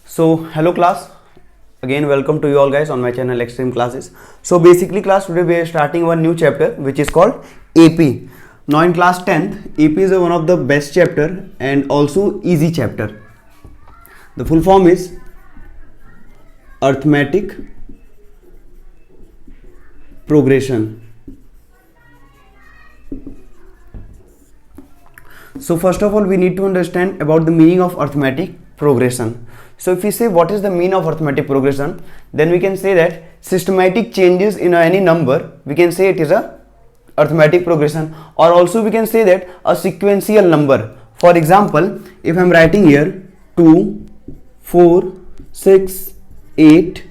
So hello class, again welcome to you all guys on my channel Extreme Classes. So basically class, today we are starting one new chapter which is called AP. Now in class 10th, AP is one of the best chapter and also easy chapter. The full form is Arithmetic Progression. So first of all we need to understand about the meaning of arithmetic progression. So if we say what is the meaning of arithmetic progression, then we can say that systematic changes in any number, we can say it is a arithmetic progression, or also we can say that a sequential number. For example, if I am writing here 2, 4, 6, 8,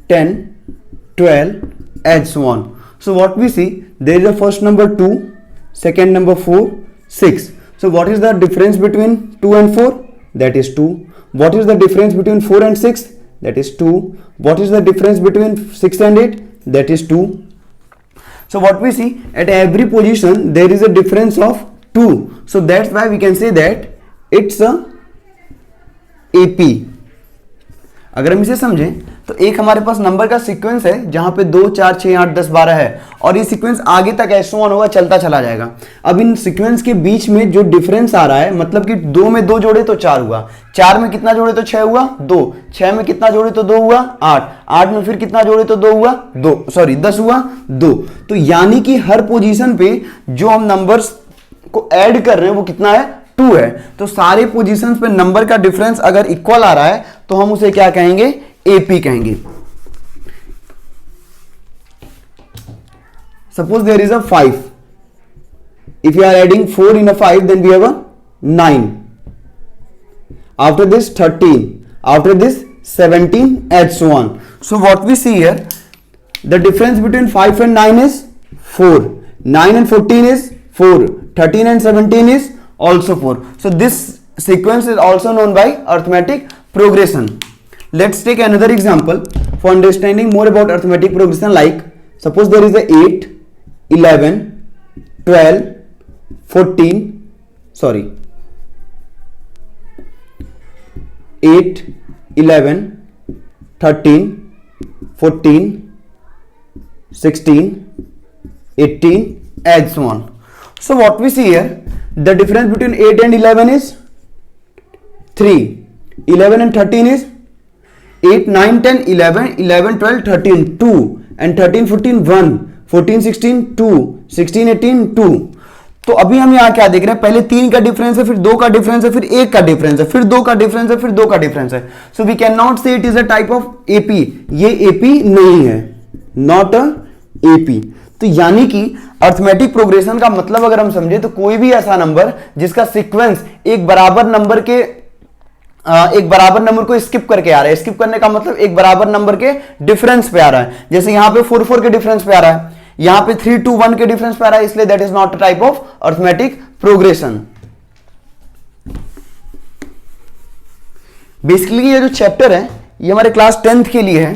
10, 12 and so on. So what we see, there is a first number 2, second number 4, 6. So what is the difference between 2 and 4? That is 2. What is the difference between 4 and 6? That is 2. What is the difference between 6 and 8? That is 2. So what we see, at every position there is a difference of 2. So that's why we can say that it's a AP. अगर हम इसे समझें तो एक हमारे पास number का sequence है जहां पे 2, 4, 6, 8, 10, 12 है और ये सीक्वेंस आगे तक ऐसे ऑन होगा, चलता चला जाएगा. अब इन सीक्वेंस के बीच में जो डिफरेंस आ रहा है, मतलब कि 2 में 2 जोड़े तो 4 हुआ, 4 में कितना जोड़े तो 6 हुआ 2, 6 में कितना जोड़े तो 2 हुआ 8, 8 में फिर कितना जोड़े तो 2 हुआ 10 हुआ 2. तो यानी कि हर पोजीशन पे जो हम नंबर्स को ऐड कर रहे हैं वो कितना है 2 है. तो सारे पोजीशंस पे नंबर का डिफरेंस अगर इक्वल आ रहा है तो हम उसे क्या कहेंगे, AP कहेंगे. Suppose there is a 5. If you are adding 4 in a 5, then we have a 9. After this 13. After this 17 and so on. So what we see here, the difference between 5 and 9 is 4. 9 and 14 is 4. 13 and 17 is also 4. So this sequence is also known by arithmetic progression. Let's take another example for understanding more about arithmetic progression. Like suppose there is a 8, 11, 12, 14, 8, 11, 13, 14, 16, 18 and so on. So what we see here, the difference between 8 and 11 is 3. 11 and 13 is 8, 9, 10, 11, 11, 12, 13, 2 and 13, 14, 1, 14, 16, 2, 16, 18, 2. तो अभी हम यहाँ क्या देख रहे हैं, पहले 3 का डिफरेंस है, फिर 2 का डिफरेंस है, फिर 1 का डिफरेंस है, फिर 2 का डिफरेंस है, फिर 2 का डिफरेंस है. सो वी कैन नॉट से it is a type of AP. ये AP नहीं है, नॉट अ AP. तो यानी कि अर्थमेटिक प्रोग्रेशन का मतलब अगर हम समझे तो कोई भी ऐसा नंबर जिसका सीक्वेंस एक बराबर नंबर को स्किप करके आ रहा है. स्किप करने का मतलब एक बराबर नंबर के डिफरेंस पे आ रहा है. जैसे यहां पे 4, 4 के डिफरेंस पे आ रहा है, यहां पे 3, 2, 1 के डिफरेंस पे आ रहा है, इसलिए that is not a type of arithmetic progression. Basically ये जो चैप्टर है ये हमारे क्लास 10th के लिए है.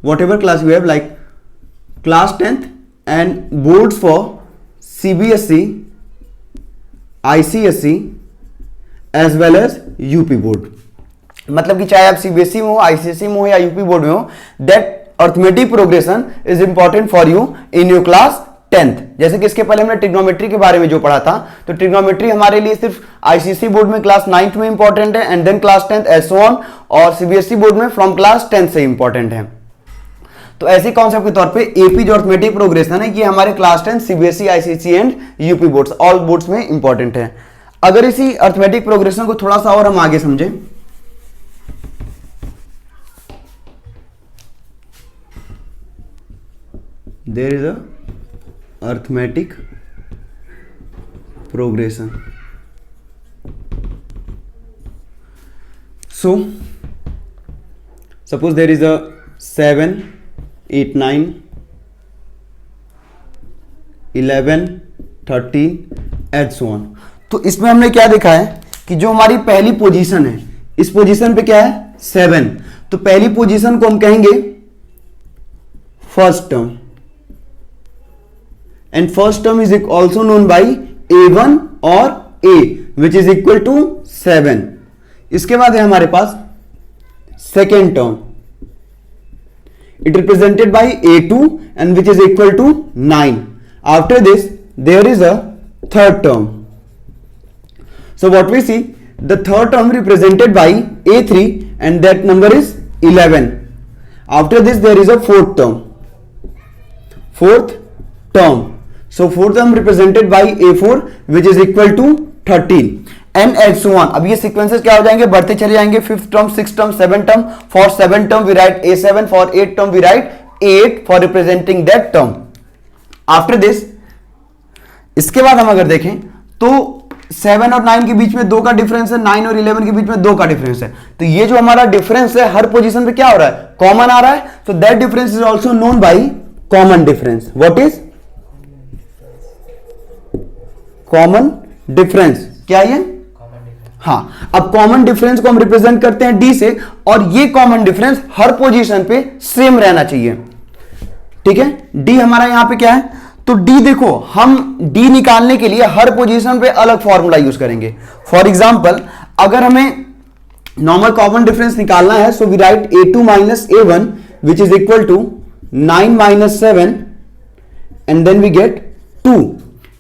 Whatever class you have, like class 10th and boards for CBSE, ICSE as well as UP board. मतलब कि चाहे आप CBSE में हो, ICSE में हो या यूपी बोर्ड में हो, that arithmetic progression is important for you in your class 10th. जैसे कि इसके पहले हमने ट्रिग्नोमेट्री के बारे में जो पढ़ा था, तो ट्रिग्नोमेट्री हमारे लिए सिर्फ ICSE बोर्ड में क्लास 9th में इंपॉर्टेंट है and then class 10th and so on, और CBSE बोर्ड में फ्रॉम क्लास 10th से इंपॉर्टेंट है. तो ऐसे कॉन्सेप्ट के तौर पे AP जो अर्थमेटिक प्रोग्रेशन है, ये हमारे class 10 CBSE, ICSE and UP boards, all boards में इंपॉर्टेंट है. अगर इसी अर्थमेटिक प्रोग्रेशन को थोड़ा सा और हम आगे समझें, there is a arithmetic progression. So suppose there is a 7, 8, 9, 11, 13 and so on. तो इसमें हमने क्या देखा है कि जो हमारी पहली पोजीशन है, इस पोजीशन पे क्या है 7. तो पहली पोजीशन को हम कहेंगे first term, and first term is also known by A1 और A. Which is equal to 7। इसके बाद है हमारे पास second term, it represented by a2 and which is equal to 9. After this there is a third term. So what we see, the third term represented by a3 and that number is 11. After this there is a fourth term. So fourth term represented by a4 which is equal to 13 and so on. अब ये sequences क्या हो जाएंगे, बढ़ते चले जाएंगे। Fifth term, six term, seven term. For seven term we write a7, for eight term we write a8 for representing that term. After this, इसके बाद हम अगर देखें तो 7 और 9 के बीच में 2 का डिफरेंस है, 9 और 11 के बीच में 2 का डिफरेंस है। तो ये जो हमारा डिफरेंस है हर पोजीशन पे क्या हो रहा है, कॉमन आ रहा है। So that difference is also known by common difference. What is common difference? क्या ये? हाँ, अब कॉमन डिफरेंस को हम रिप्रेजेंट करते हैं डी से, और ये कॉमन डिफरेंस हर पोजीशन पे सेम रहना चाहिए। ठीक है, डी हमारा यहां पे क्या है, तो डी देखो, हम डी निकालने के लिए हर पोजीशन पे अलग फॉर्मूला यूज करेंगे। फॉर एग्जांपल, अगर हमें नॉर्मल कॉमन डिफरेंस निकालना है, so we write a2 minus a1 which is equal to 9 minus 7 and then we get 2।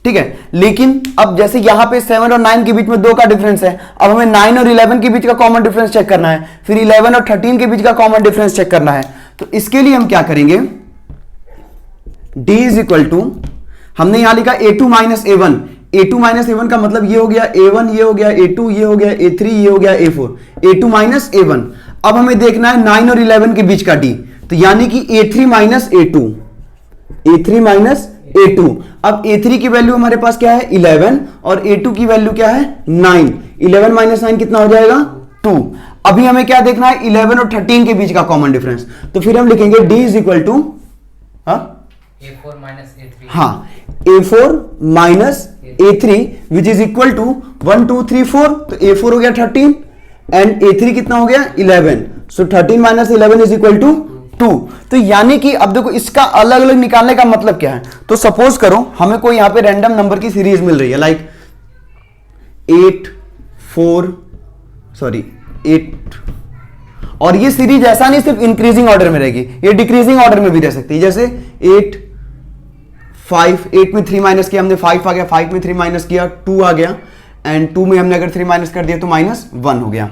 ठीक है, लेकिन अब जैसे यहां पे 7 और 9 के बीच में 2 का डिफरेंस है, अब हमें 9 और 11 के बीच का कॉमन डिफरेंस चेक करना है, फिर 11 और 13 के बीच का कॉमन डिफरेंस चेक करना है। तो इसके लिए हम क्या करेंगे, d इज इक्वल टू, हमने यहां लिखा a2 minus a1। a2 minus a1 का मतलब ये हो गया a1, ये हो गया a2, ये हो गया a3, ये हो गया a4। a2 minus a1। अब हमें देखना है 9 और 11 के बीच का d, तो यानी कि a3 minus a2, a3 minus a2। अब a3 की वैल्यू हमारे पास क्या है, 11, और a2 की वैल्यू क्या है, 9। 11 माइनस 9 कितना हो जाएगा, 2। अभी हमें क्या देखना है, 11 और 13 के बीच का कॉमन डिफरेंस। तो फिर हम लिखेंगे d is equal to a4 minus a3। हाँ, a4 minus a3 which is equal to 1 2 3 4। तो a4 हो गया 13 एंड a3 कितना हो गया, 11। सो 13 माइनस 11 इज इक्वल टू 2। तो यानी कि अब देखो इसका अलग अलग निकालने का मतलब क्या है। तो सपोज करो हमें कोई यहां पे रैंडम नंबर की सीरीज मिल रही है, लाइक 8, और ये सीरीज ऐसा नहीं सिर्फ इंक्रीजिंग ऑर्डर में रहेगी, ये डिक्रीजिंग ऑर्डर में भी रह सकती है। जैसे 8 5, 8 में 3 माइनस किया हमने 5 आ गया, 5 में 3 माइनस किया 2 आ गया, एंड 2 में हमने अगर 3 माइनस कर दिया तो -1 हो गया।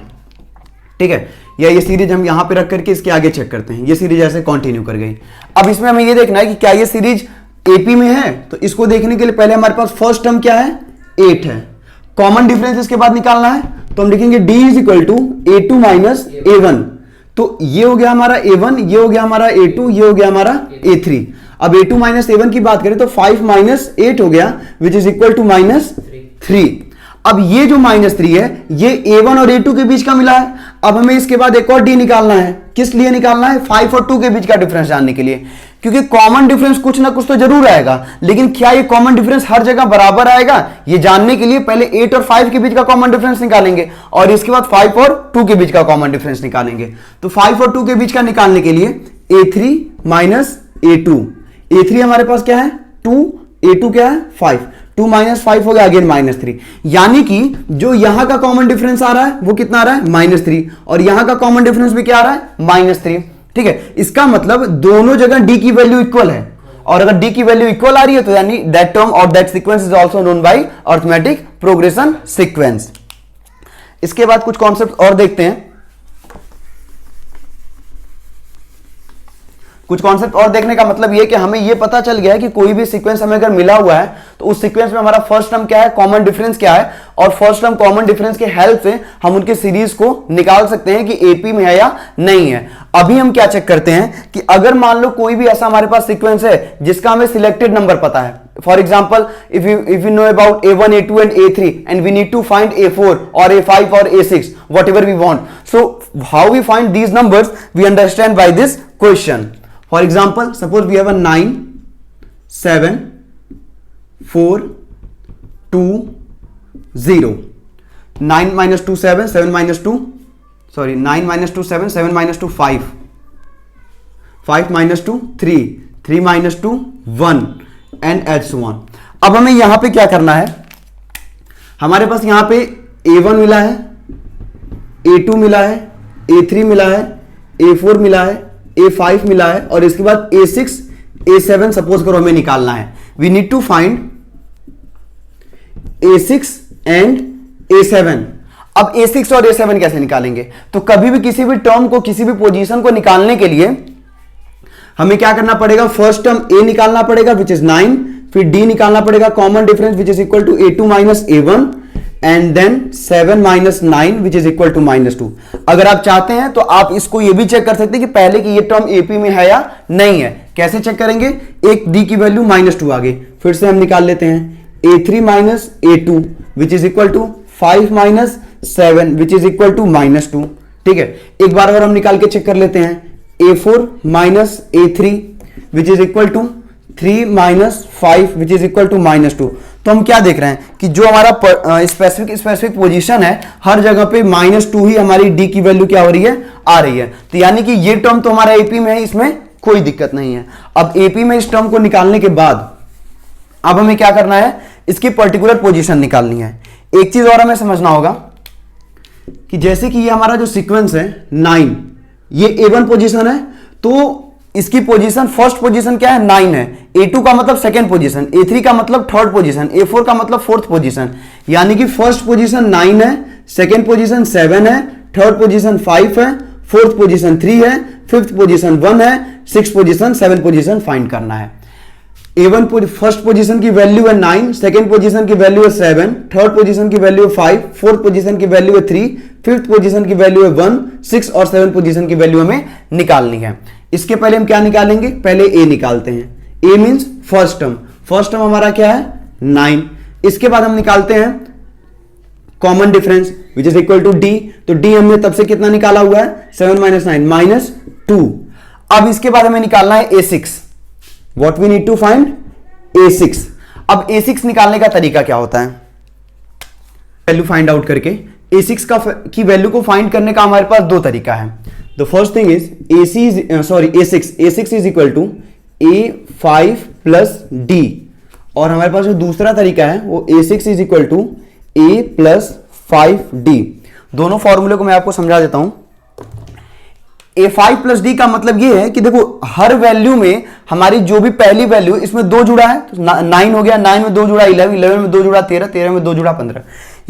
ठीक है, या ये सीरीज हम यहां पे रख करके इसके आगे चेक करते हैं, ये सीरीज ऐसे कंटिन्यू कर गई। अब इसमें हमें ये देखना है कि क्या ये सीरीज एपी में है। तो इसको देखने के लिए पहले हमारे पास फर्स्ट टर्म क्या है, 8 है। कॉमन डिफरेंस इसके बाद निकालना है, तो हम लिखेंगे d is equal to a2 minus a1। तो ये हो गया हमारा a1, ये हो गया हमारा a2, ये हो गया हमारा a3। अब a2 माइनस a1 की बात करें तो 5 माइनस 8 हो गया विच इज इक्वल टू -3। अब ये जो -3 है ये a1 और a2 के बीच का मिला है। अब हमें इसके बाद एक और d निकालना है। किस लिए निकालना है, 5 और 2 के बीच का डिफरेंस जानने के लिए, क्योंकि कॉमन डिफरेंस कुछ ना कुछ तो जरूर आएगा, लेकिन क्या ये कॉमन डिफरेंस हर जगह बराबर आएगा, ये जानने के लिए पहले 8 और 5 के बीच का कॉमन डिफरेंस निकालेंगे और इसके बाद 5 और 2 के बीच का कॉमन डिफरेंस निकालेंगे। तो 5 और 2 के बीच का निकालने के लिए a3 माइनस a2, a3 हमारे पास क्या है 2, a2 क्या है 5, 2 माइनस 5 हो गया अगेन -3। यानी कि जो यहां का कॉमन डिफरेंस आ रहा है वो कितना आ रहा है -3, और यहां का कॉमन डिफरेंस भी क्या आ रहा है -3। ठीक है, इसका मतलब दोनों जगह d की वैल्यू इक्वल है, और अगर d की वैल्यू इक्वल आ रही है तो यानी दैट टर्म और that sequence is also known by arithmetic progression sequence. इसके बाद कुछ कॉन्सेप्ट और देखते हैं। कुछ कॉन्सेप्ट और देखने का मतलब ये कि हमें ये पता चल गया है कि कोई भी सीक्वेंस हमें अगर मिला हुआ है तो उस सीक्वेंस में हमारा फर्स्ट टर्म क्या है, कॉमन डिफरेंस क्या है, और फर्स्ट टर्म कॉमन डिफरेंस के हेल्प से हम उनके सीरीज को निकाल सकते हैं कि एपी में है या नहीं है। अभी हम क्या चेक करते हैं कि अगर मान लो कोई भी ऐसा हमारे पास सीक्वेंस है जिसका हमें सिलेक्टेड नंबर पता है, for example if you know about a1, a2 and a3 and we need to find a4 or a5 or a6, whatever we want. So how we find these numbers, we understand by this question. For example, suppose we have a 9 7 4 2 0, 9 minus 2 7, 7 minus 2, sorry 9 minus 2 7, 7 minus 2 5, 5 minus 2 3, 3 minus 2 1 and so on. अब हमें यहां पे क्या करना है, हमारे पास यहां पे A1 मिला है, A2 मिला है, A3 मिला है, A4 मिला है, A5 मिला है और इसके बाद A6, A7 सपोज करो हमें निकालना है. We need to find A6 and A7. अब A6 और A7 कैसे निकालेंगे? तो कभी भी किसी भी टर्म को, किसी भी पोजीशन को निकालने के लिए हमें क्या करना पड़ेगा? फर्स्ट टर्म A निकालना पड़ेगा विच इज 9, फिर D निकालना पड़ेगा common difference which is equal to A2 minus A1 and then 7 minus 9 which is equal to -2. अगर आप चाहते हैं तो आप इसको ये भी चेक कर सकते हैं कि पहले की ये टर्म AP में है या नहीं है. कैसे चेक करेंगे? एक D की वैल्यू -2 आ गई, फिर से हम निकाल लेते हैं A3 minus A2 which is equal to 5 minus 7 which is equal to -2. ठीक है, एक बार और हम निकाल के चेक कर लेते हैं. A4 minus A3 which is equal to 3 minus 5 which is equal to -2. तो हम क्या देख रहे हैं कि जो हमारा स्पेसिफिक पोजीशन है हर जगह पे -2 ही हमारी D की वैल्यू क्या हो रही है? आ रही है. तो यानी कि ये टर्म तो हमारा AP में है, इसमें कोई दिक्कत नहीं है. अब AP में इस टर्म को निकालने के बाद अब हमें क्या करना है? इसकी पर्टिकुलर पोजीशन निकालनी है. एक चीज और हमें समझना होगा कि जैसे कि ये हमारा जो सीक्वेंस है 9, ये A1 पोजीशन है, तो इसकी पोजीशन फर्स्ट पोजीशन क्या है? 9 है. A2 का मतलब सेकेंड पोजीशन, A3 का मतलब थर्ड पोजीशन, A4 का मतलब फोर्थ पोजीशन. यानी कि फर्स्ट पोजीशन 9 है, सेकेंड पोजीशन 7 है, थर्ड पोजीशन 5 है, फोर्थ पोजीशन 3 है, फिफ्थ पोजीशन 1 है, सिक्स पोजीशन 7 पोजीशन फाइंड करना है. A1 फर्स्ट पोजीशन की वैल्यू है 9, सेकेंड पोजीशन की वैल्यू है 7, थर्ड पोजीशन की वैल्यू है 5, फोर्थ पोजीशन की वैल्यू है 3, फिफ्थ पोजीशन की वैल्यू है 1, 6 और 7 पोजीशन की वैल्यू हमें निकालनी है. इसके पहले हम क्या निकालेंगे? पहले A निकालते हैं. A means first term. First term हमारा क्या है? 9. इसके बाद हम निकालते हैं common difference which is equal to D. तो D हमने तब से कितना निकाला हुआ है? 7 माइनस 9 -2. अब इसके बाद हमें निकालना है A6. What we need to find? A6. अब A6 निकालने का तरीका क्या होता है? वैल्यू फाइंड आउट करके A6 की वैल्यू को फाइंड करने का हमारे पास दो तरीका है. The first thing is A6 is equal to A5 plus D, और हमारे पास जो दूसरा तरीका है वो A6 is equal to A plus 5D. दोनों फॉर्मूले को मैं आपको समझा देता हूं. A5 प्लस D का मतलब ये है कि देखो हर वैल्यू में हमारी जो भी पहली वैल्यू, इसमें 2 जुड़ा है तो 9 हो गया, 9 में 2 जुड़ा 11, 11 में 2 जुड़ा 13, 13 में 2 जुड़ा 15.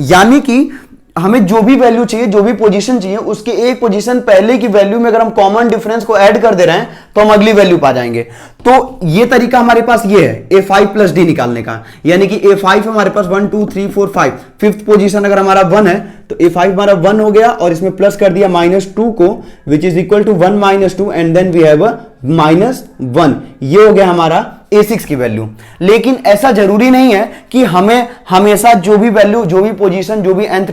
यानी कि हमें जो भी वैल्यू चाहिए, जो भी पोजीशन चाहिए, उसके एक पोजीशन पहले की वैल्यू में अगर हम कॉमन डिफरेंस को ऐड कर दे रहे हैं तो हम अगली वैल्यू पा जाएंगे. तो ये तरीका हमारे पास ये है A5 प्लस D निकालने का. यानी कि A5 हमारे पास 1 2 3 4 5, फिफ्थ पोजीशन अगर हमारा 1 है तो A5 हमारा 1 हो गया और इसमें प्लस कर दिया -2 को which is equal to 1 -2 and then we have -1. ये हो गया हमारा A6 की वैल्यू. लेकिन ऐसा जरूरी नहीं है कि हमें हमेशा जो भी वैल्यू, जो भी पोजीशन, जो भी nth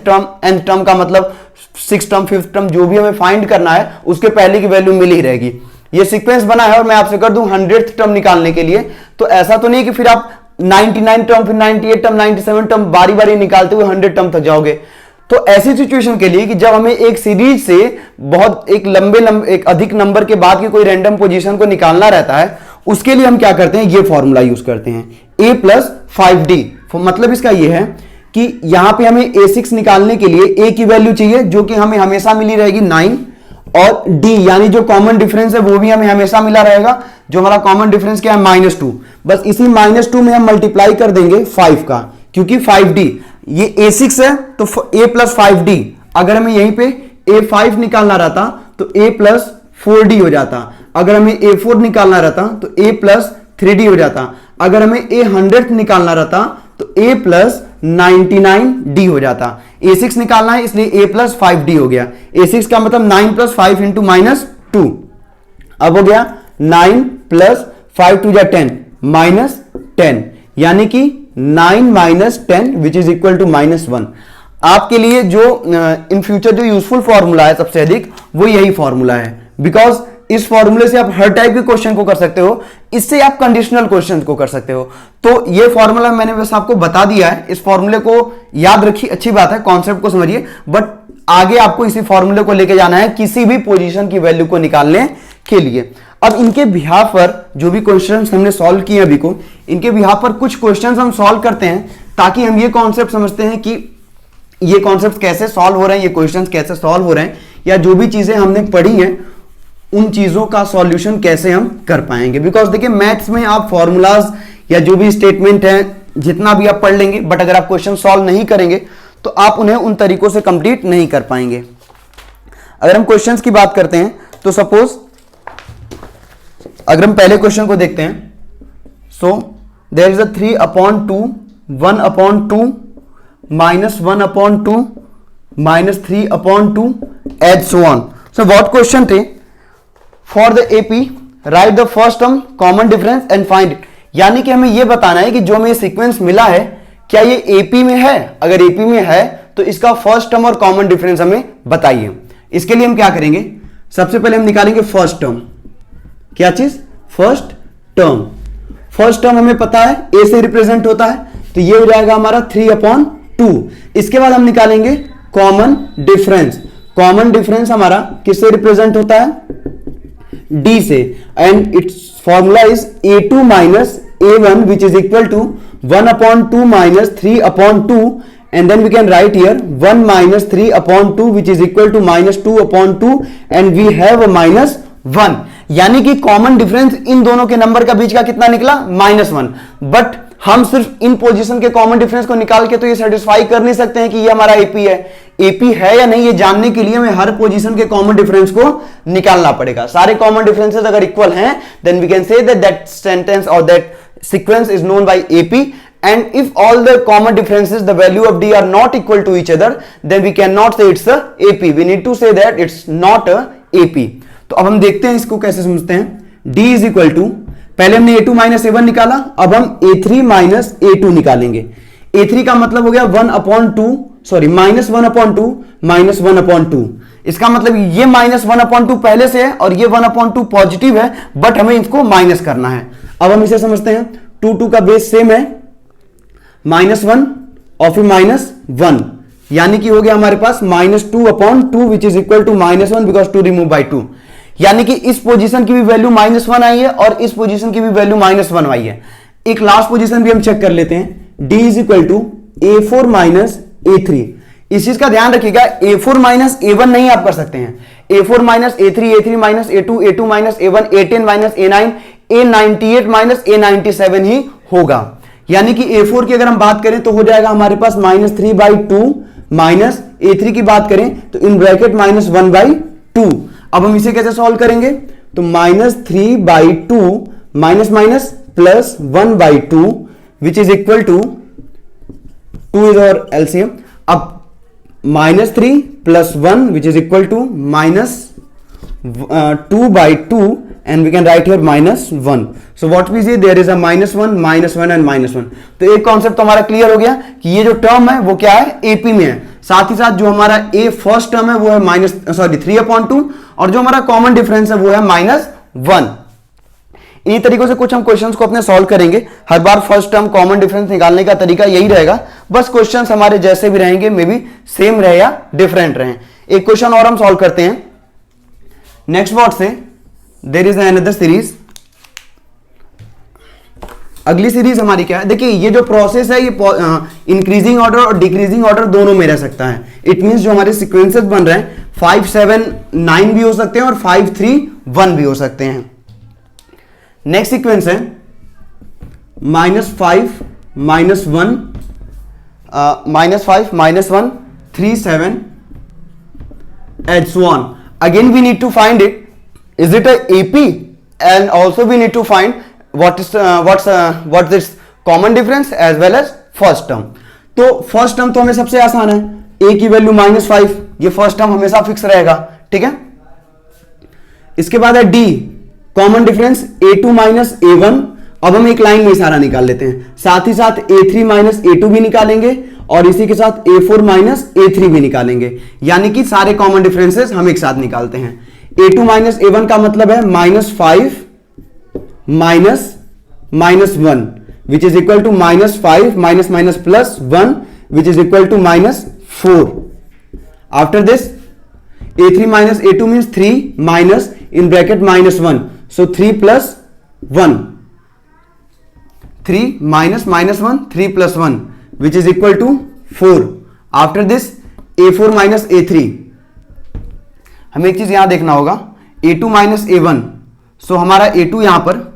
टर्म का मतलब 6th टर्म, 5th टर्म जो भी हमें फाइंड करना है उसके पहले की वैल्यू मिल ही रहेगी. ये सीक्वेंस बना है और मैं आपसे कर दूं 100th टर्म निकालने के लिए, तो ऐसा तो नहीं कि फिर आप 99 टर्म, फिर 98 टर्म, 97 टर्म बारी बारी निकालते हुए 100 टर्म तक जाओगे. तो ऐसी सिचुएशन के लिए कि जब हमें एक सीरीज से बहुत एक अधिक नंबर के बाद की कोई रैंडम पोजीशन को निकालना रहता है, उसके लिए हम क्या करते हैं? ये फॉर्मूला यूज करते हैं A प्लस 5D. मतलब इसका ये है कि यहां पे हमें A6 निकालने के लिए A की वैल्यू चाहिए जो कि हमें हमेशा मिली रहेगी 9, और D यानी जो कॉमन डिफरेंस है वो भी हमें हमेशा मिला रहेगा. जो हमारा कॉमन डिफरेंस क्या है? -2. बस इसी -2 में हम मल्टीप्लाई कर देंगे 5 का, क्योंकि 5D ये A6 है तो A प्लस 5D. अगर हमें यहीं पे A5 निकालना रहता तो A प्लस 4D हो जाता. अगर हमें A4 निकालना रहता तो A प्लस 3D हो जाता. अगर हमें A100 निकालना रहता तो A प्लस 99D हो जाता. A6 निकालना है इसलिए A प्लस 5D हो गया. A6 का मतलब 9 प्लस 5 इंटू -2. अब हो गया 9 प्लस 5 टू जा 10 -10, यानी कि 9 minus 10 which is equal to -1. आपके लिए जो इन फ्यूचर जो यूजफुल फॉर्मूला है सबसे अधिक वो यही फॉर्मूला है. बिकॉज इस फॉर्मूले से आप हर टाइप के क्वेश्चन को कर सकते हो, इससे आप कंडीशनल क्वेश्चन को कर सकते हो. तो ये फॉर्मूला मैंने बस आपको बता दिया है. इस फॉर्मूले को याद रखिए, अच्छी बात है, कॉन्सेप्ट को समझिए, बट आगे आपको इसी फॉर्मूले को लेके जाना है किसी भी पोजीशन की वैल्यू को निकालने के लिए. अब इनके बिहाफ पर जो भी क्वेश्चंस हमने सॉल्व किए अभी को, इनके बिहाफ पर कुछ क्वेश्चंस हम सॉल्व करते हैं ताकि हम ये कॉन्सेप्ट समझते हैं कि ये कॉन्सेप्ट कैसे सॉल्व हो रहे हैं, ये क्वेश्चंस कैसे सॉल्व हो रहे हैं, या जो भी चीजें हमने पढ़ी हैं उन चीजों का सॉल्यूशन कैसे हम कर पाएंगे। बिकॉज देखिए मैथ्स में आप फॉर्मूलाज या जो भी स्टेटमेंट है जितना भी आप पढ़ लेंगे, बट अगर आप क्वेश्चन सॉल्व नहीं करेंगे तो आप उन्हें उन तरीकों से कंप्लीट नहीं कर पाएंगे। अगर हम क्वेश्चंस की बात करते हैं तो सपोज अगर हम पहले क्वेश्चन को देखते हैं, so there is a 3/2 1/2 -1/2 -3/2 as so on. So what question थे for the AP right the first term common difference and find it. यानी कि हमें यह बताना है कि जो हमें सीक्वेंस मिला है क्या ये एपी में है, अगर एपी में है तो इसका फर्स्ट टर्म और कॉमन डिफरेंस हमें बताइए। इसके लिए हम क्या करेंगे, सबसे पहले हम निकालेंगे फर्स्ट टर्म। क्या चीज, फर्स्ट टर्म। फर्स्ट टर्म हमें पता है ए से रिप्रेजेंट होता है, तो ये हो जाएगा हमारा 3/2। इसके बाद हम निकालेंगे कॉमन डिफरेंस। कॉमन डिफरेंस हमारा किससे रिप्रेजेंट होता है, डी से, and it's formula is a2 minus a1 which is equal to 1/2 minus 3/2, and then we can write here 1 minus 3/2 which is equal to -2/2, and we have a -1। यानी कि common difference in दोनों के number का बीच का कितना निकला, -1। But हम सिर्फ इन पोजीशन के कॉमन डिफरेंस को निकाल के तो ये सेटिस्फाई कर नहीं सकते हैं कि ये हमारा एपी है। एपी है या नहीं ये जानने के लिए हमें हर पोजीशन के कॉमन डिफरेंस को निकालना पड़ेगा। सारे कॉमन डिफरेंसेस अगर इक्वल हैं then we can say that sentence और that sequence is known by AP, and if all the common differences the value of d are not equal to each other then we cannot say it's a AP, we need to say that it's not a AP। तो अब हम देखते हैं इसको कैसे समझते हैं। d is equal to, पहले हमने a2 minus a1 निकाला, अब हम a3 minus a2 निकालेंगे। a3 का मतलब हो गया -1/2 -1/2। इसका मतलब ये -1/2 पहले से है और ये 1/2 पॉजिटिव है, बट हमें इसको माइनस करना है। अब हम इसे समझते हैं, 2 का बेस सेम है, -1 और फिर -1, यानी कि हो गया हमारे पास -2/2 which is equal to -1 because 2 remove by 2। यानी कि इस पोजीशन की भी वैल्यू -1 आई है और इस पोजीशन की भी वैल्यू -1 आई है। एक लास्ट पोजीशन भी हम चेक कर लेते हैं, d is equal to a4 minus a3। इस चीज का ध्यान रखिएगा, a4 minus a1 नहीं आप कर सकते हैं, a4 minus a3, a3 minus a2, a2 minus a1, a10 minus a9, a98 minus a97 ही होगा। यानी कि a4 की अगर हम बात करें तो हो जाएगा हमारे पास -3/2 माइनस a3 की बात करें तो इन ब्रैकेट -1/2। अब हम इसे कैसे सॉल्व करेंगे, तो -3/2 minus minus plus 1/2 which is equal to 2 is और एलसीएम। अब -3 + 1 which is equal to -2/2 and we can write here -1। so what we see there is a -1 -1 and -1। तो एक कॉन्सेप्ट तो हमारा क्लियर हो गया कि ये जो टर्म है वो क्या है, एपी में है। साथ ही साथ जो हमारा ए फर्स्ट टर्म है वो है 3/2 और जो हमारा कॉमन डिफरेंस है वो है -1। इन्हीं तरीकों से कुछ हम क्वेश्चंस को अपने सॉल्व करेंगे। हर बार फर्स्ट टर्म कॉमन डिफरेंस निकालने का तरीका यही रहेगा, बस क्वेश्चंस हमारे जैसे भी रहेंगे, मे बी सेम रहे या डिफरेंट रहे। एक क्वेश्चन और हम सॉल्व करते हैं नेक्स्ट वर्ड से। There is another series. अगली सीरीज हमारी क्या है, देखिए ये जो प्रोसेस है ये इंक्रीजिंग ऑर्डर और डिक्रीजिंग ऑर्डर दोनों में रह सकता है। इट मींस जो हमारे सीक्वेंसेस बन रहे हैं 5 7 9 भी हो सकते हैं और 5 3 1 भी हो सकते हैं। नेक्स्ट सीक्वेंस है -5 -1 -5 -1 3 7 and so on. Again we need to find it, is it a AP, and also we need to find what's this common difference as well as first term। तो फर्स्ट टर्म तो हमें सबसे आसान है, a की value -5, ये first term हमेशा fix रहेगा, ठीक है। इसके बाद है d common difference a2 minus a1। अब हम एक लाइन में इशारा निकाल लेते हैं, साथ ही साथ a3 minus a2 भी निकालेंगे और इसी के साथ a4 minus a3 भी निकालेंगे, यानी कि सारे कॉमन डिफरेंसेस हम एक साथ निकालते हैं। a2 minus a1 का मतलब है -5 minus -1 which is equal to -5 minus minus plus 1 which is equal to -4। After this a3 minus a2 means 3 minus in bracket -1, so 3 plus 1, 3 minus -1, 3 plus 1 which is equal to 4. After this A4 minus A3. हमें एक चीज यहां देखना होगा, A2 minus A1. सो हमारा A2 यहां पर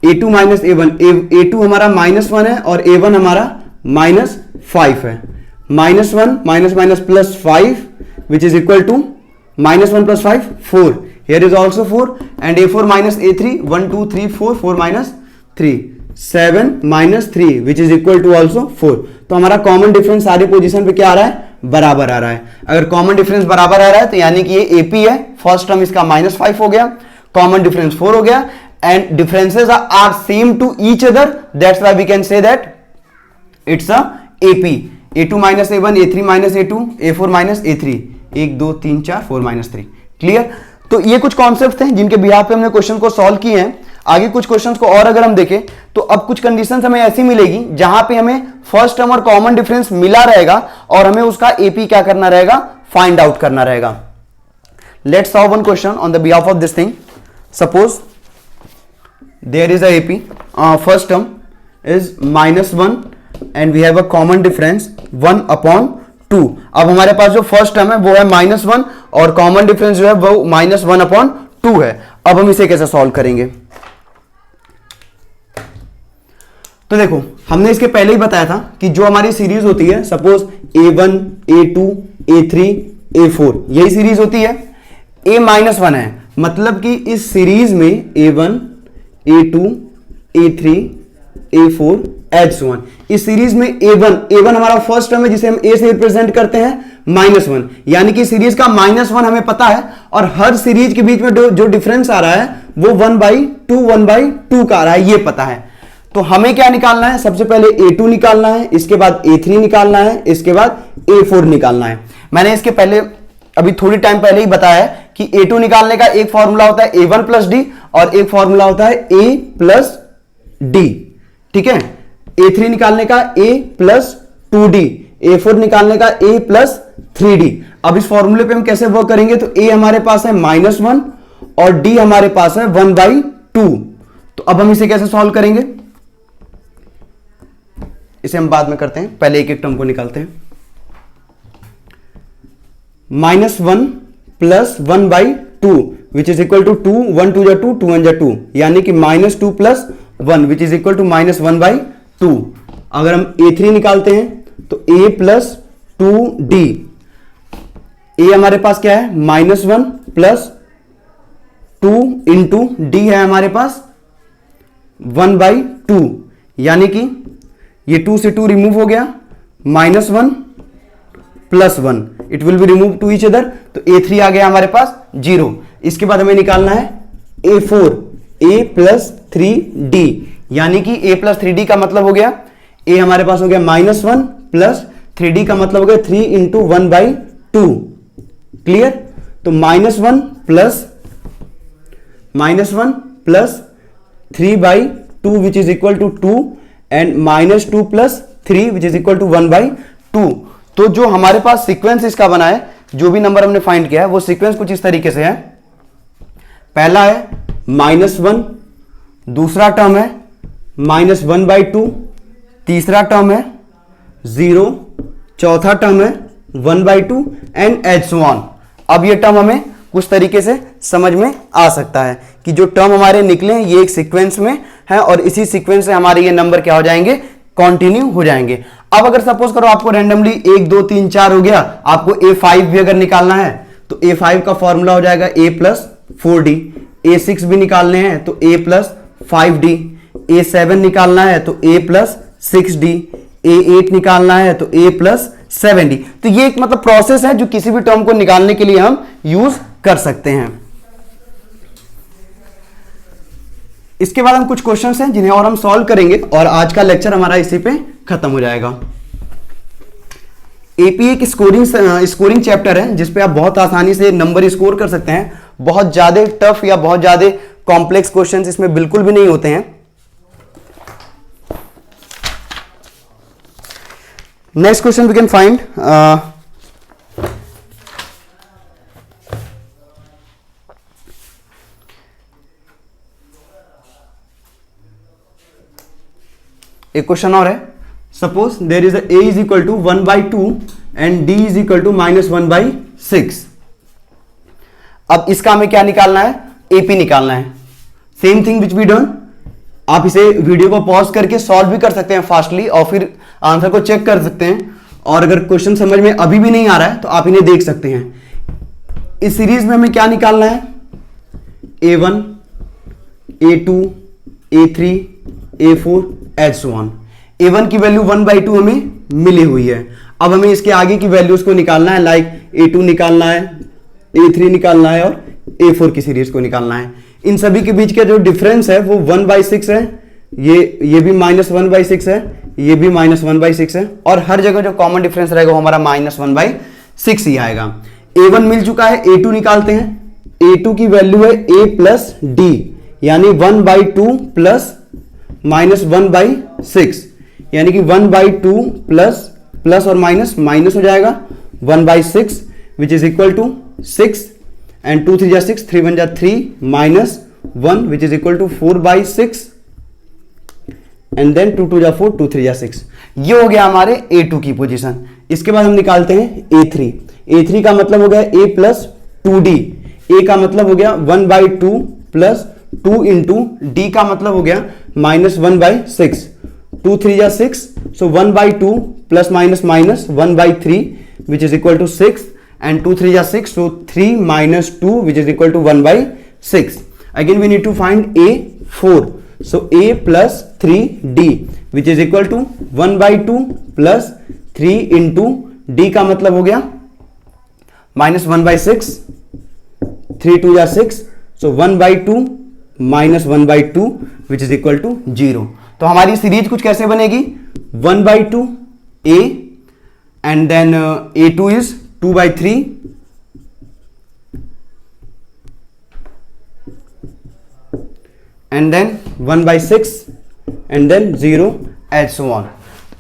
A2 minus A1, A2 हमारा -1 है और A1 हमारा -5 है. -1 minus minus plus 5 which is equal to -1 plus 5 4. Here is also 4 and A4 minus A3 1 2 3 4 4 minus 3 7 minus 3 which is equal to also 4. तो हमारा कॉमन डिफरेंस सारी पोजीशन पे क्या आ रहा है, बराबर आ रहा है. अगर कॉमन डिफरेंस बराबर आ रहा है तो यानी कि ये AP है. फर्स्ट टर्म इसका -5 हो गया, कॉमन डिफरेंस 4 हो गया and differences are same to each other. That's why we can say that it's a AP. A2 minus A1, A3 minus A2, A4 minus A3. 1 2 3 4 4 minus 3. Clear. तो ये कुछ concept थे जिनके बिहाफ पे हमने question को सॉल्व किए हैं. आगे कुछ क्वेश्चंस को और अगर हम देखें तो अब कुछ कंडीशंस हमें ऐसी मिलेगी जहां पे हमें फर्स्ट टर्म और कॉमन डिफरेंस मिला रहेगा और हमें उसका एपी क्या करना रहेगा, फाइंड आउट करना रहेगा. Let's solve one question on the behalf of this thing. Suppose there is a AP, first term is -1 and we have a common difference 1 upon 2. अब हमारे पास जो फर्स्ट टर्म है वो है -1 और कॉमन डिफरेंस जो है वो -1 अपॉन 2 है. अब हम इसे कैसे सॉल्व करेंगे, तो देखो हमने इसके पहले ही बताया था कि जो हमारी सीरीज होती है, suppose A1 A2 A3 A4 यही सीरीज होती है. A-1 है, मतलब कि इस सीरीज में A1 A2 A3 A4 H1, इस सीरीज में A1 हमारा फर्स्ट टर्म है जिसे हम A से रिप्रेजेंट करते हैं -1, यानी कि सीरीज का -1 हमें पता है और हर सीरीज के बीच में जो डिफरेंस आ रहा है वो 1/2 का आ रहा है, ये पता है. तो हमें क्या निकालना है, सबसे पहले A2 निकालना है, इसके बाद A3 निकालना है, इसके बाद A4 निकालना है. मैंने इसके पहले अभी थोड़ी टाइम पहले ही बताया है कि A2 निकालने का एक फॉर्मूला होता है A1 प्लस डी और एक फॉर्मूला होता है A प्लस डी. ठीक है. A3 निकालने का A प्लस 2D, A4 निकालने का A प्लस 3D. अब इस फॉर्मूले पे हम कैसे वर्क करेंगे, तो A हमारे पास है -1 और D हमारे पास है 1/2. तो अब हम इसे कैसे सॉल्व करेंगे, इसे हम बाद में करते हैं, पहले एक एक टर्म को निकालते हैं. -1 plus 1/2 which is equal to 2 1 2 2 2 1 2, यानी कि -2 plus 1 which is equal to -1/2. अगर हम A3 निकालते हैं तो A प्लस 2D. A हमारे पास क्या है, -1 प्लस 2 इंटू D है हमारे पास 1/2, यानी कि ये 2 से 2 रिमूव हो गया, -1 प्लस 1 it will be remove to each other. तो A3 आ गया हमारे पास 0. इसके बाद हमें निकालना है A4, A प्लस 3D, यानी कि A प्लस 3D का मतलब हो गया, A हमारे पास हो गया -1 प्लस 3D का मतलब हो गया 3 इंटू 1/2. क्लियर. तो -1 plus 3/2 which is equal to 2 and -2 plus 3 which is equal to 1/2. तो जो हमारे पास सीक्वेंस इसका बना है, जो भी नंबर हमने फाइंड किया है वो सीक्वेंस कुछ इस तरीके से है. पहला है -1, दूसरा टर्म है -1/2, तीसरा टर्म है 0, चौथा टर्म है 1/2 एंड H1. अब ये टर्म हमें कुछ तरीके से समझ में आ सकता है कि जो टर्म हमारे निकले ये एक सीक्वेंस में है और इसी सीक्वेंस से हमारे ये नंबर क्या हो जाएंगे, कंटिन्यू हो जाएंगे. अब अगर सपोज करो आपको रैंडमली 1 2 3 4 हो गया, आपको A5 भी अगर निकालना है तो A5 का फॉर्मूला हो जाएगा A प्लस 4D. A6 भी निकालने हैं तो A प्लस 5D. A7 निकालना है तो A प्लस 6D. A8 निकालना है तो A प्लस 7D. तो ये एक मतलब प्रोसेस है जो किसी भी टर्म को निकालने के लिए हम यूज कर सकते हैं. इसके बाद हम कुछ क्वेश्चंस हैं जिन्हें और हम सॉल्व करेंगे और आज का लेक्चर हमारा इसी पे खत्म हो जाएगा. एपी एक स्कोरिंग चैप्टर है जिसपे आप बहुत आसानी से नंबर स्कोर कर सकते हैं. बहुत ज्यादा टफ या बहुत ज्यादा कॉम्प्लेक्स क्वेश्चंस इसमें बिल्कुल भी नहीं होते हैं. Next question we can find एक क्वेश्चन और है, suppose there is a is equal to 1/2 and d is equal to -1/6। अब इसका हमें क्या निकालना है, AP निकालना है। Same thing which we done, आप इसे वीडियो को पॉज करके सॉल्व भी कर सकते हैं फास्टली और फिर आंसर को चेक कर सकते हैं, और अगर क्वेश्चन समझ में अभी भी नहीं आ रहा है तो आप इन्हें देख सकते हैं। इस सीरीज में हमें क्या निकालना है, A1 A2 A3 A4 as one. A1 की वैल्यू 1/2 हमें मिली हुई है। अब हमें इसके आगे की वैल्यूज को निकालना है, लाइक A2 निकालना है, A3 निकालना है और A4 की सीरीज को निकालना है। इन सभी के बीच का जो डिफरेंस है वो 1/6 है, ये भी -1/6 है, ये भी -1/6 है, और हर जगह जो कॉमन डिफरेंस रहेगा वो हमारा -1/6 ही आएगा। A1 मिल चुका है, A2 निकालते हैं। A2 की वैल्यू है A प्लस D, यानी 1/2 प्लस -1/6, यानी कि 1/2 प्लस और माइनस हो जाएगा 1/6 which is equal to 6 and 2 3 जा 6, 3 1 जा 3 -1 which is equal to 4/6 and then 2 2 जा 4, 2 3 जा 6। ये हो गया हमारे A2 की पोजीशन। इसके बाद हम निकालते हैं A3। A3 का मतलब हो गया A प्लस 2D, A का मतलब हो गया 1/2 प्लस 2 इंटू D का मतलब हो गया -1/6, 2 3 जा 6, so 1/2 plus minus 1/3 which is equal to 6 and 2 3 are 6, so 3 minus 2 which is equal to 1/6. Again we need to find A4, so A plus 3D which is equal to 1/2 plus 3 into D का मतलब हो गया -1/6, 3 2 are 6, so 1/2 minus 1/2 which is equal to 0। तो हमारी series कुछ कैसे बनेगी, 1/2 A and then A2 is 2/3 and then 1/6 and then 0 and so on।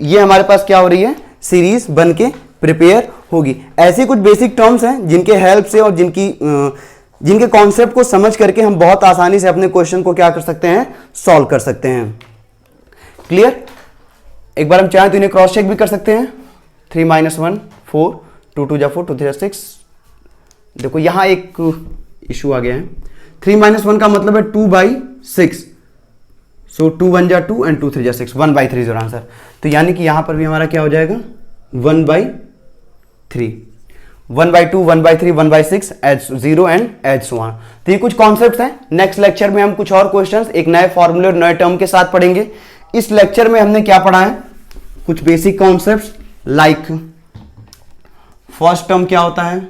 ये हमारे पास क्या हो रही है, सीरीज बन के प्रिपेयर होगी। ऐसी कुछ बेसिक टर्म्स हैं जिनके हेल्प से और जिनके कॉन्सेप्ट को समझ करके हम बहुत आसानी से अपने क्वेश्चन को क्या कर सकते हैं, सॉल्व कर सकते हैं। क्लियर? एक बार हम चाहें तो इन्हें क्रॉस चेक भी कर सकते हैं। 3 - 1 4, 2 2 जा 4, 2 3 जा 6। देखो यहां एक इशू आ गया है। 3 - 1 का मतलब है 2/6, सो 2 1 जा 2 एंड 2 3 जा 6, 1/3 इज योर आंसर। तो यानी कि यहां पर भी हमारा क्या हो जाएगा, 1/3, 1/2 1/3 1/6 as 0 and as so on. तो ये कुछ कॉन्सेप्ट्स हैं। नेक्स्ट लेक्चर में हम कुछ और क्वेश्चंस एक नए फॉर्मूले और नए टर्म के साथ पढ़ेंगे। इस लेक्चर में हमने क्या पढ़ा है, कुछ basic concepts like first term क्या होता है,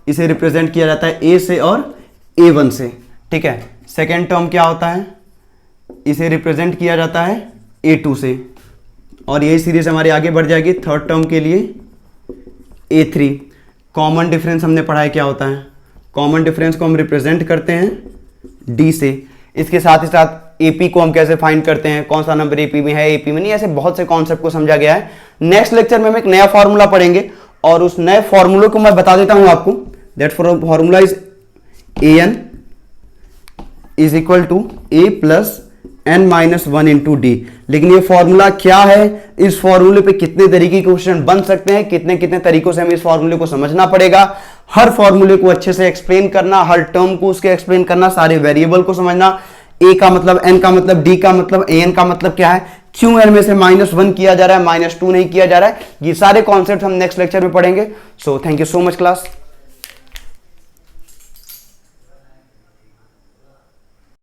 इसे रिप्रेजेंट किया जाता है A से और A1 से, ठीक है। सेकेंड टर्म क्या होता है, इसे रिप्रेजेंट किया जाता है A2 से, और यही सीरीज हमारी आगे बढ़ जाएगी। थर्ड टर्म के लिए A3। कॉमन डिफरेंस हमने पढ़ा है क्या होता है, कॉमन डिफरेंस को हम रिप्रेजेंट करते हैं D से। इसके साथ ही साथ AP को हम कैसे फाइंड करते हैं, कौन सा नंबर AP में है, AP में नहीं, ऐसे बहुत से कॉन्सेप्ट को समझा गया है। नेक्स्ट लेक्चर में हम एक नया फॉर्मूला पढ़ेंगे और उस नए फॉर्मूले को मैं बता देता हूं आपको। That formula is AN is equal to A plus n-1 into D। लेकिन ये फॉर्मूला क्या है, इस फॉर्मूले पे कितने तरीके के क्वेश्चन बन सकते हैं, कितने कितने तरीकों से हमें इस फॉर्मूले को समझना पड़ेगा, हर फॉर्मूले को अच्छे से एक्सप्लेन करना, हर टर्म को उसके एक्सप्लेन करना, सारे वेरिएबल को समझना, A का मतलब, N का मतलब, D का मतलब, AN का मतलब क्या है, क्यों N में से -1 किया जा रहा है, -2 नहीं किया जा रहा है, ये सारे कॉन्सेप्ट हम नेक्स्ट लेक्चर में पढ़ेंगे। So thank you so much class.